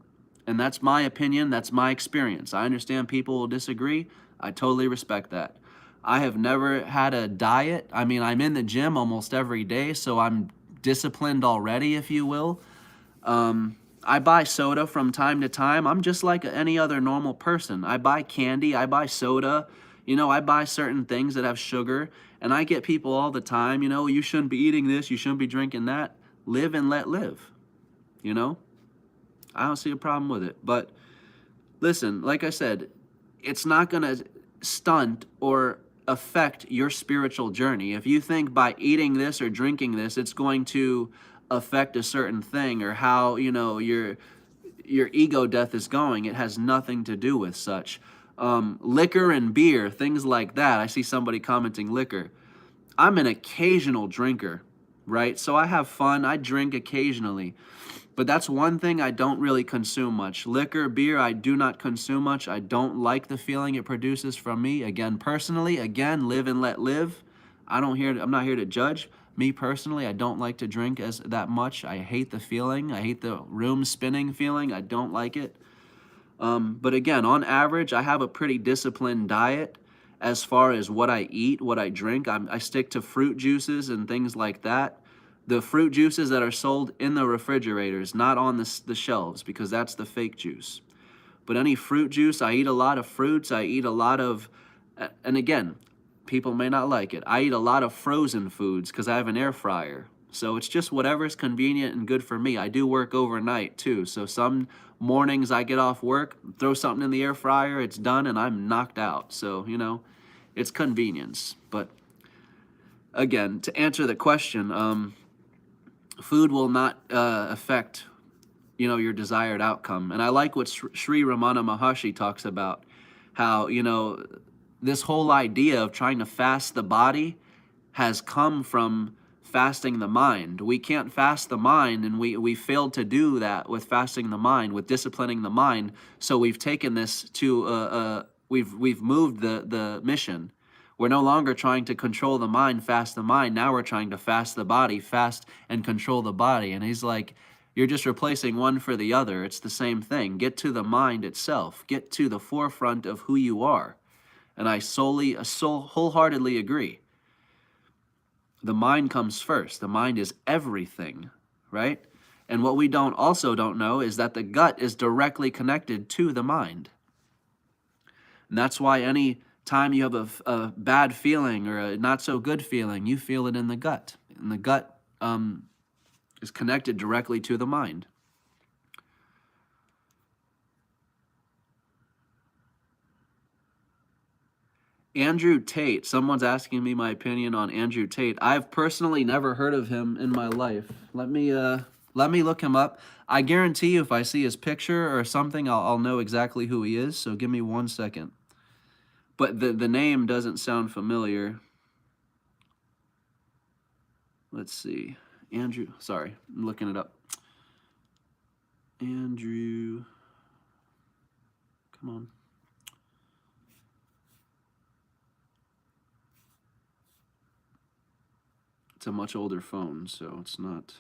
And that's my opinion. That's my experience. I understand people will disagree. I totally respect that. I have never had a diet. I mean, I'm in the gym almost every day, so I'm disciplined already, if you will. I buy soda from time to time. I'm just like any other normal person. I buy candy, I buy soda, You know, I buy certain things that have sugar, and I get people all the time, you know, you shouldn't be eating this, you shouldn't be drinking that. Live and let live, you know? I don't see a problem with it. But listen, like I said, it's not going to stunt or affect your spiritual journey. If you think by eating this or drinking this, it's going to affect a certain thing or how, you know, your ego death is going, it has nothing to do with such. Liquor and beer, things like that. I see somebody commenting liquor. I'm an occasional drinker, right? So I have fun. I drink occasionally. But that's one thing I don't really consume much. Liquor, beer, I do not consume much. I don't like the feeling it produces from me. Again, personally, again, live and let live. I'm not here to judge. Me personally, I don't like to drink as that much. I hate the feeling. I hate the room spinning feeling. I don't like it. But again, on average, I have a pretty disciplined diet as far as what I eat, what I drink. I stick to fruit juices and things like that. The fruit juices that are sold in the refrigerators, not on the shelves, because that's the fake juice. But any fruit juice, I eat a lot of fruits. I eat a lot of, and again, people may not like it. I eat a lot of frozen foods because I have an air fryer. So it's just whatever's convenient and good for me. I do work overnight too. So some mornings I get off work, throw something in the air fryer, it's done, and I'm knocked out. So, you know, it's convenience. But again, to answer the question, food will not affect, you know, your desired outcome. And I like what Sri Ramana Maharshi talks about, how, you know, this whole idea of trying to fast the body has come from fasting the mind. We can't fast the mind, and we failed to do that with fasting the mind, with disciplining the mind. So we've taken this to we've moved the mission. We're no longer trying to control the mind, fast the mind. Now we're trying to fast the body, fast and control the body. And he's like, you're just replacing one for the other. It's the same thing. Get to the mind itself. Get to the forefront of who you are. And I wholeheartedly agree. The mind comes first. The mind is everything, right? And what we also don't know is that the gut is directly connected to the mind. And that's why any time you have a bad feeling or a not so good feeling, you feel it in the gut. And the gut is connected directly to the mind. Andrew Tate. Someone's asking me my opinion on Andrew Tate. I've personally never heard of him in my life. Let me look him up. I guarantee you if I see his picture or something, I'll know exactly who he is. So give me 1 second. But the name doesn't sound familiar. Let's see. Andrew, sorry, I'm looking it up. Andrew, come on. It's a much older phone, so it's not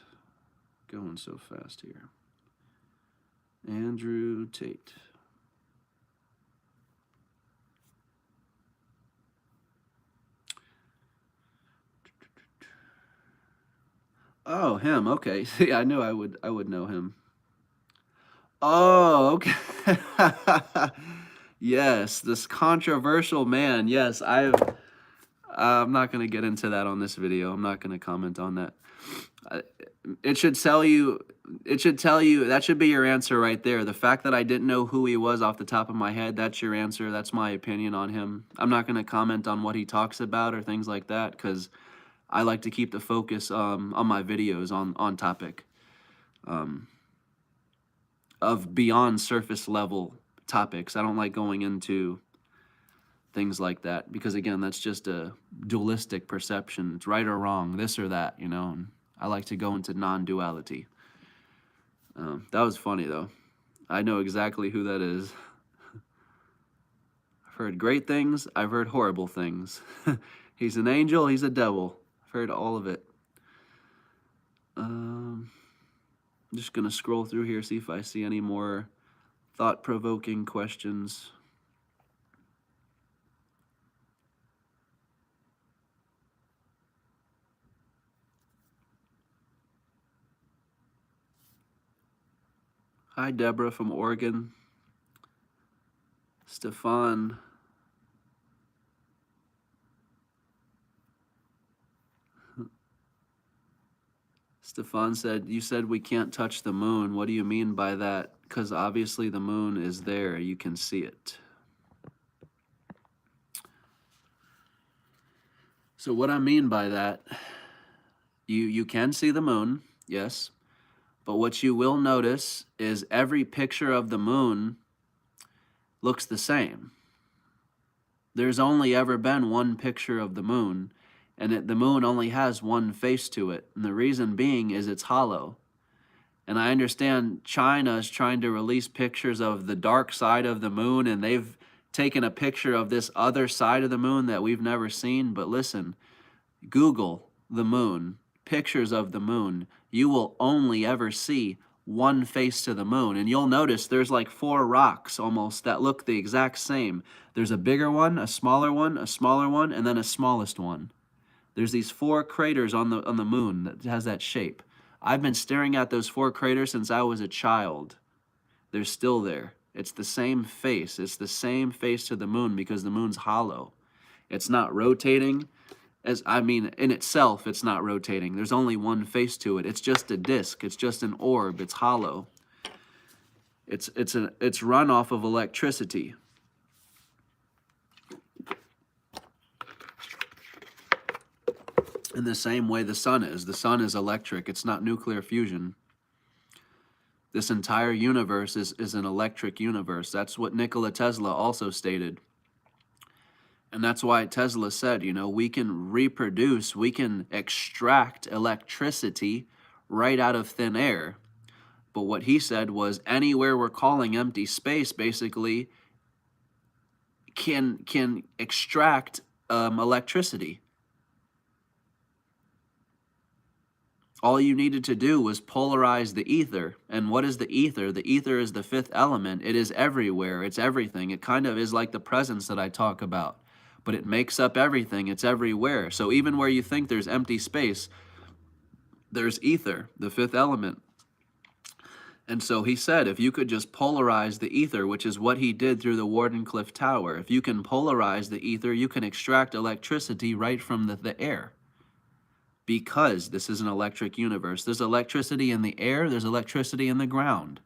going so fast here. Andrew Tate. Oh, him. Okay. See, I knew I would know him. Oh, okay. Yes, this controversial man. Yes, I'm not going to get into that on this video. I'm not going to comment on that. It should tell you, that should be your answer right there. The fact that I didn't know who he was off the top of my head, that's your answer. That's my opinion on him. I'm not going to comment on what he talks about or things like that because I like to keep the focus on my videos on topic of beyond surface level topics. I don't like going into things like that because, again, that's just a dualistic perception. It's right or wrong, this or that, you know. And I like to go into non-duality. That was funny, though. I know exactly who that is. I've heard great things. I've heard horrible things. He's an angel. He's a devil. I've heard all of it. I'm just going to scroll through here, see if I see any more thought-provoking questions. Hi, Deborah from Oregon. Stefan. Stefan said, you said we can't touch the moon. What do you mean by that? Because obviously the moon is there. You can see it. So what I mean by that, you can see the moon, yes. But what you will notice is every picture of the moon looks the same. There's only ever been one picture of the moon, and the moon only has one face to it. And the reason being is it's hollow. And I understand China is trying to release pictures of the dark side of the moon, and they've taken a picture of this other side of the moon that we've never seen. But listen, Google the moon, pictures of the moon. You will only ever see one face to the moon. And you'll notice there's like 4 rocks almost that look the exact same. There's a bigger one, a smaller one, a smaller one, and then a smallest one. There's these 4 craters on the moon that has that shape. I've been staring at those 4 craters since I was a child. They're still there. It's the same face. It's the same face to the moon because the moon's hollow. It's not rotating. In itself, it's not rotating. There's only one face to it. It's just a disc. It's just an orb. It's hollow. It's run off of electricity. In the same way the sun is. The sun is electric. It's not nuclear fusion. This entire universe is an electric universe. That's what Nikola Tesla also stated. And that's why Tesla said, we can reproduce, we can extract electricity right out of thin air. But what he said was anywhere we're calling empty space basically can extract electricity. All you needed to do was polarize the ether. And what is the ether? The ether is the 5th element. It is everywhere. It's everything. It kind of is like the presence that I talk about. But it makes up everything. It's everywhere. So even where you think there's empty space, there's ether, the 5th element. And so he said, if you could just polarize the ether, which is what he did through the Wardenclyffe Tower, if you can polarize the ether, you can extract electricity right from the air. Because this is an electric universe. There's electricity in the air, there's electricity in the ground.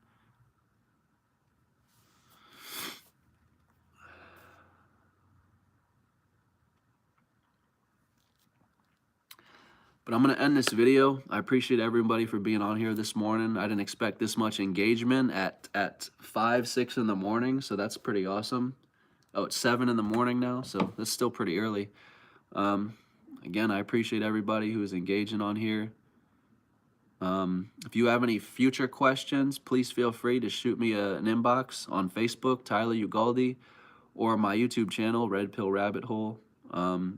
But I'm going to end this video. I appreciate everybody for being on here this morning. I didn't expect this much engagement at 5, 6 in the morning, so that's pretty awesome. Oh, it's 7 in the morning now, so that's still pretty early. Again, I appreciate everybody who is engaging on here. If you have any future questions, please feel free to shoot me an inbox on Facebook, Tyler Ugaldi, or my YouTube channel, Red Pill Rabbit Hole.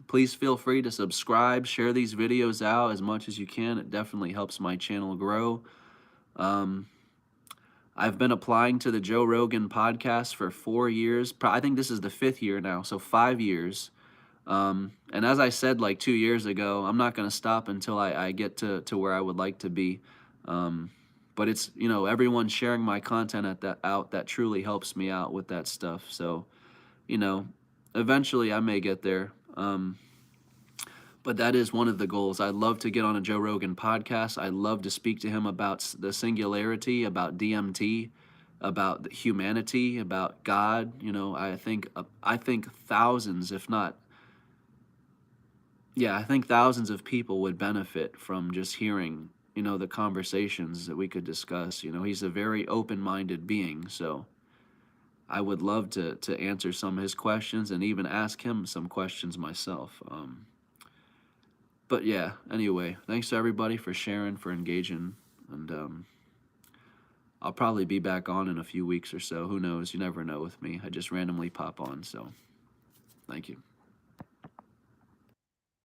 Please feel free to subscribe, share these videos out as much as you can. It definitely helps my channel grow. I've been applying to the Joe Rogan podcast for 4 years. I think this is the 5th year now, so 5 years. And as I said like 2 years ago, I'm not going to stop until I get to where I would like to be. But it's, everyone sharing my content that truly helps me out with that stuff. So, eventually I may get there. But that is one of the goals. I'd love to get on a Joe Rogan podcast. I'd love to speak to him about the singularity, about DMT, about humanity, about God. I think thousands, if not, I think thousands of people would benefit from just hearing, the conversations that we could discuss. He's a very open-minded being, so I would love to answer some of his questions and even ask him some questions myself. But yeah, anyway, thanks to everybody for sharing, for engaging, and I'll probably be back on in a few weeks or so. Who knows? You never know with me. I just randomly pop on, so thank you.